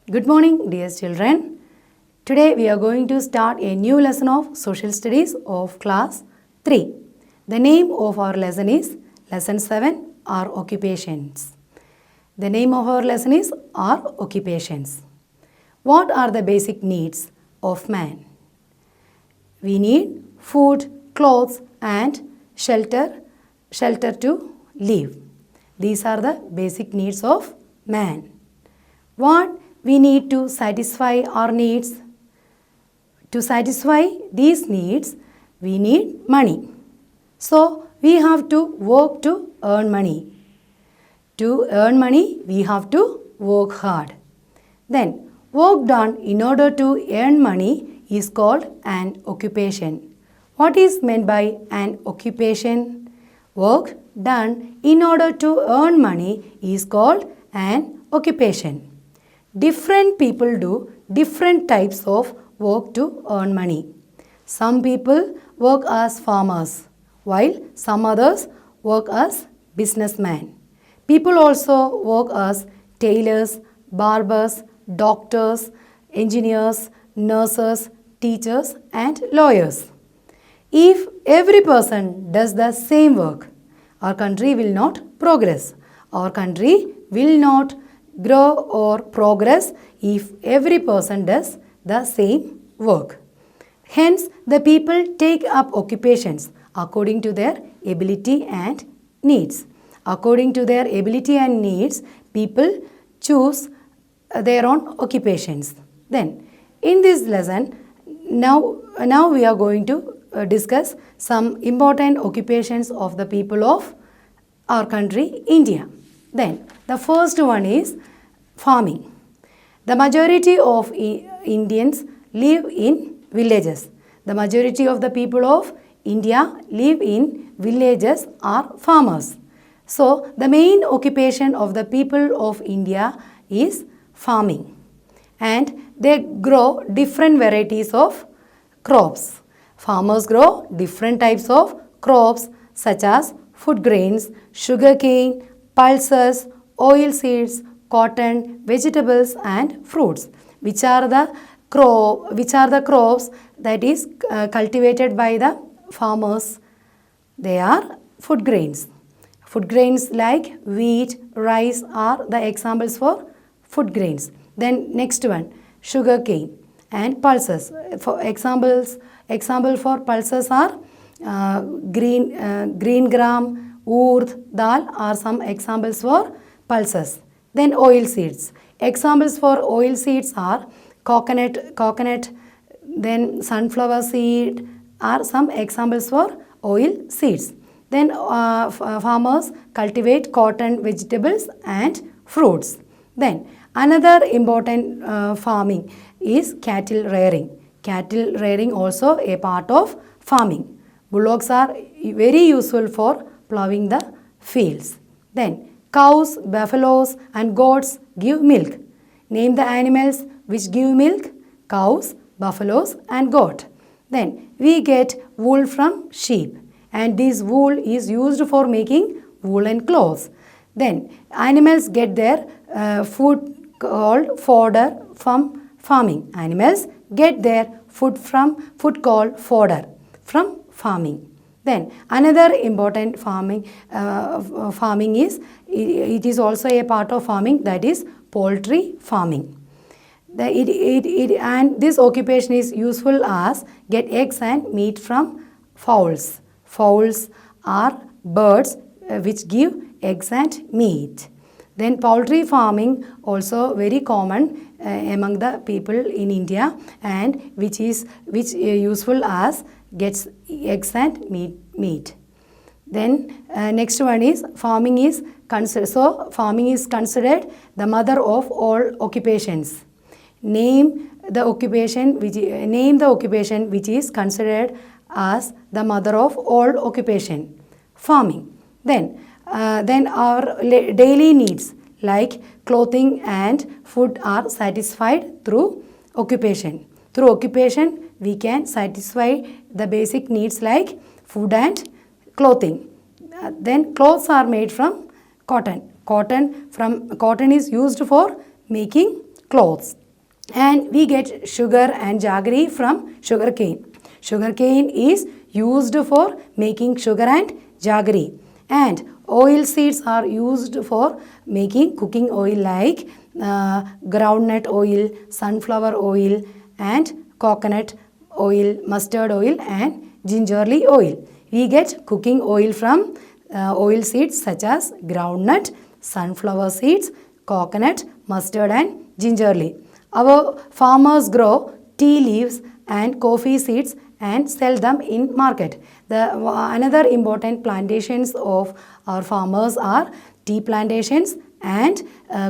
Good morning, dear children. Today we are going to start a new lesson of Social Studies of Class 3. The name of our lesson is Lesson 7, Our Occupations. The name of our lesson is Our Occupations. What are the basic needs of man? We need food, clothes and shelter to live. These are the basic needs of man. What we need to satisfy our needs? To satisfy these needs, we need money. So, we have to work to earn money. To earn money, we have to work hard. Then, work done in order to earn money is called an occupation. What is meant by an occupation? Work done in order to earn money is called an occupation. Different people do different types of work to earn money. Some people work as farmers, while some others work as businessmen. People also work as tailors, barbers, doctors, engineers, nurses, teachers and lawyers. If every person does the same work, our country will not progress. Our country will not grow or progress if every person does the same work. Hence, the people take up occupations according to their ability and needs. According to their ability and needs, people choose their own occupations. Then, in this lesson, now we are going to discuss some important occupations of the people of our country, India. Then, the first one is farming. The majority of Indians live in villages. The majority of the people of India live in villages are farmers. So, the main occupation of the people of India is farming. And they grow different varieties of crops. Farmers grow different types of crops such as food grains, sugarcane, pulses, oil seeds, cotton, vegetables and fruits, which are the crops that is cultivated by the farmers. They are food grains. Food grains like wheat, rice are the examples for food grains. Then next one, sugarcane and pulses. For example for pulses are green gram, urd, dal are some examples for pulses. Then oil seeds. Examples for oil seeds are coconut, then sunflower seed are some examples for oil seeds. Then farmers cultivate cotton, vegetables and fruits. Then another important farming is cattle rearing. Cattle rearing also a part of farming. Bullocks are very useful for plowing the fields. Then cows, buffaloes and goats give milk. Name the animals which give milk: cows, buffaloes and goat. Then we get wool from sheep and this wool is used for making woolen clothes. Then animals get their food called fodder from farming. Animals get their food called fodder from farming. Then another important farming is, it is also a part of farming, that is poultry farming. And this occupation is useful as get eggs and meat from fowls. Fowls are birds which give eggs and meat. Then poultry farming also very common among the people in India and which useful as gets eggs and meat. Then next one is farming is considered. So farming is considered the mother of all occupations. Name the occupation which is considered as the mother of all occupation. Farming. Then our daily needs like clothing and food are satisfied through occupation. Through occupation, we can satisfy the basic needs like food and clothing. Then clothes are made from cotton. Cotton is used for making clothes. And we get sugar and jaggery from sugarcane. Sugarcane is used for making sugar and jaggery. And oil seeds are used for making cooking oil like groundnut oil, sunflower oil and coconut oil, mustard oil and gingerly oil. We get cooking oil from oil seeds such as groundnut, sunflower seeds, coconut, mustard and gingerly. Our farmers grow tea leaves and coffee seeds and sell them in market. Another important plantations of our farmers are tea plantations and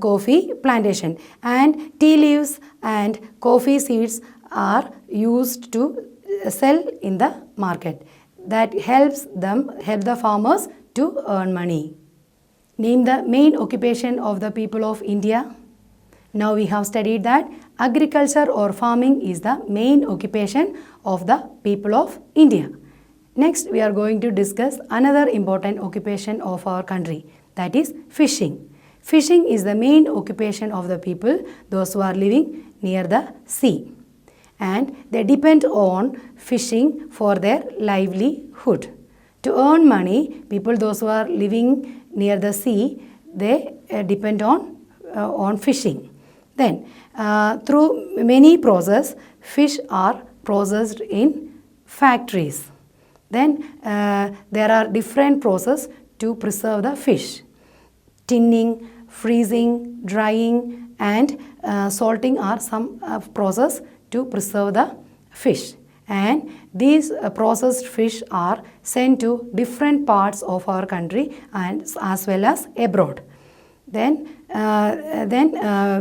coffee plantation. And tea leaves and coffee seeds are used to sell in the market. That helps the farmers to earn money. Name the main occupation of the people of India. Now we have studied that agriculture or farming is the main occupation of the people of India. Next we are going to discuss another important occupation of our country, that is fishing. Fishing is the main occupation of the people, those who are living near the sea. And they depend on fishing for their livelihood. To earn money, people those who are living near the sea, they depend on fishing. Then through many processes, fish are processed in factories. Then there are different processes to preserve the fish. Tinning, freezing, drying and salting are some process to preserve the fish. And these processed fish are sent to different parts of our country and as well as abroad. Then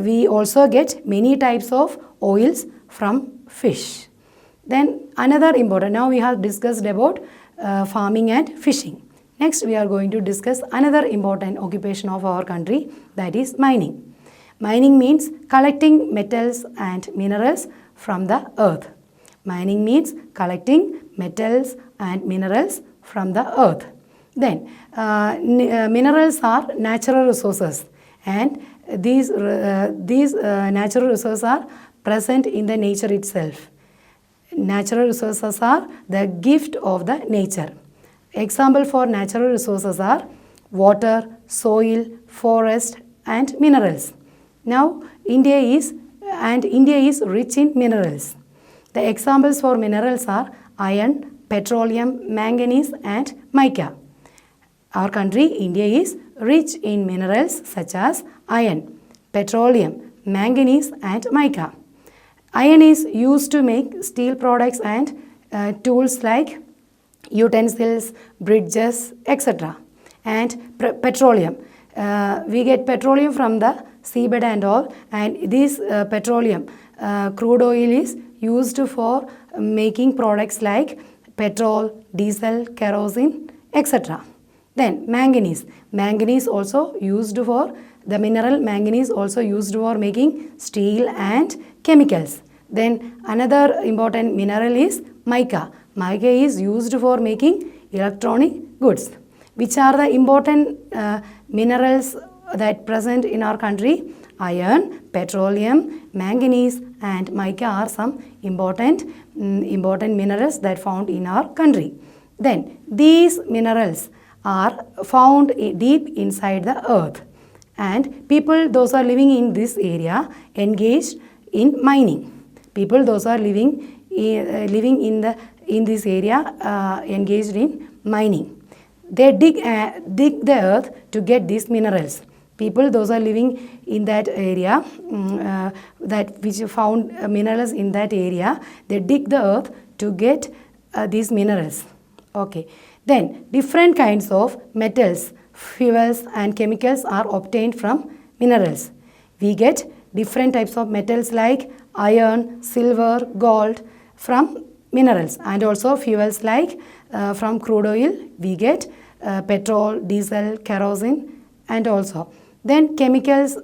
we also get many types of oils from fish. Then another important, now we have discussed about farming and fishing. Next we are going to discuss another important occupation of our country, that is mining. Mining means collecting metals and minerals from the earth. Mining means collecting metals and minerals from the earth. Then minerals are natural resources, and these natural resources are present in the nature itself. Natural resources are the gift of the nature. Example for natural resources are water, soil, forest and minerals. Now India is rich in minerals. The examples for minerals are iron, petroleum, manganese and mica. Our country, India, is rich in minerals such as iron, petroleum, manganese and mica. Iron is used to make steel products and tools like utensils, bridges, etc. And petroleum. We get petroleum from the seabed and all, and this petroleum, crude oil is used for making products like petrol, diesel, kerosene, etc. Then manganese. Manganese also used for, the mineral manganese also used for making steel and chemicals. Then another important mineral is mica. Mica is used for making electronic goods. Which are the important minerals that present in our country? Iron, petroleum, manganese and mica are some important minerals that found in our country. Then these minerals are found deep inside the earth, and people those are living in this area engaged in mining. People those are living in this area engaged in mining. They dig the earth to get these minerals. People those are living in that area which found minerals in that area, they dig the earth to get these minerals. Okay. Then different kinds of metals, fuels and chemicals are obtained from minerals. We get different types of metals like iron, silver, gold from minerals, and also fuels like from crude oil we get petrol, diesel, kerosene and also. Then chemicals,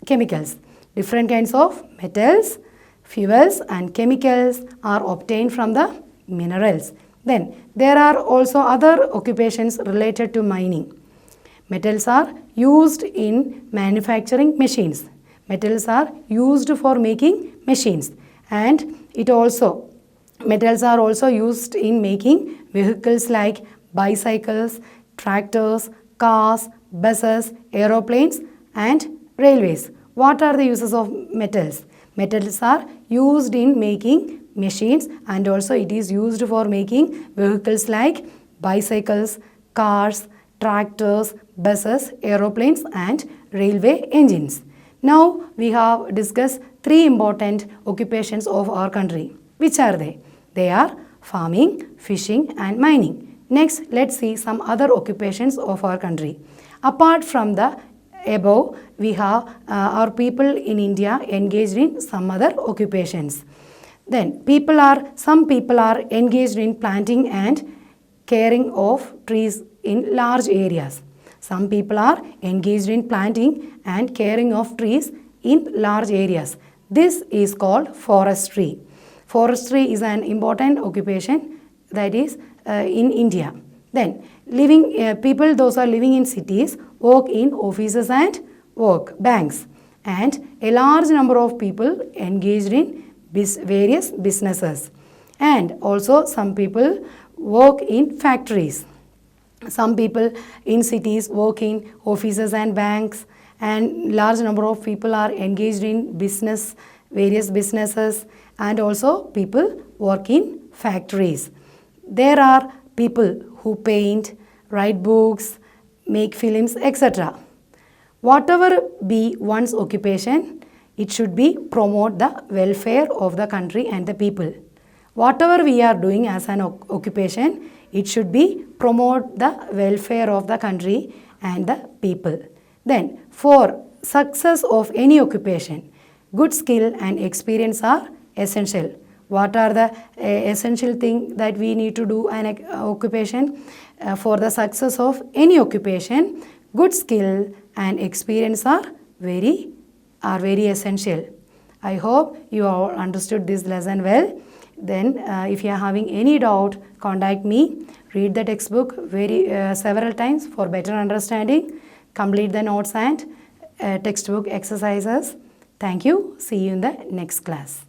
different kinds of metals, fuels and chemicals are obtained from the minerals. Then there are also other occupations related to mining. Metals are used in manufacturing machines. Metals are used for making machines, and metals are also used in making vehicles like bicycles, tractors, cars, buses, aeroplanes, and railways. What are the uses of metals? Metals are used in making machines, and also it is used for making vehicles like bicycles, cars, tractors, buses, aeroplanes, and railway engines. Now we have discussed three important occupations of our country. Which are they? They are farming, fishing, and mining. Next, let's see some other occupations of our country. Apart from the above, we have our people in India engaged in some other occupations. Then some people are engaged in planting and caring of trees in large areas. Some people are engaged in planting and caring of trees in large areas. This is called forestry. Forestry is an important occupation that is in India. Then people those are living in cities work in offices and banks, and a large number of people engaged in various businesses, and also some people work in factories. Some people in cities work in offices and banks, and large number of people are engaged in various businesses, and also people work in factories. There are people who paint, write books, make films, etc. Whatever be one's occupation, it should be promote the welfare of the country and the people. Whatever we are doing as an occupation, it should be promote the welfare of the country and the people. Then, for success of any occupation, good skill and experience are essential. What are the essential things that we need to do an occupation? For the success of any occupation, good skill and experience are very essential. I hope you all understood this lesson well. Then if you are having any doubt, contact me. Read the textbook several times for better understanding. Complete the notes and textbook exercises. Thank you. See you in the next class.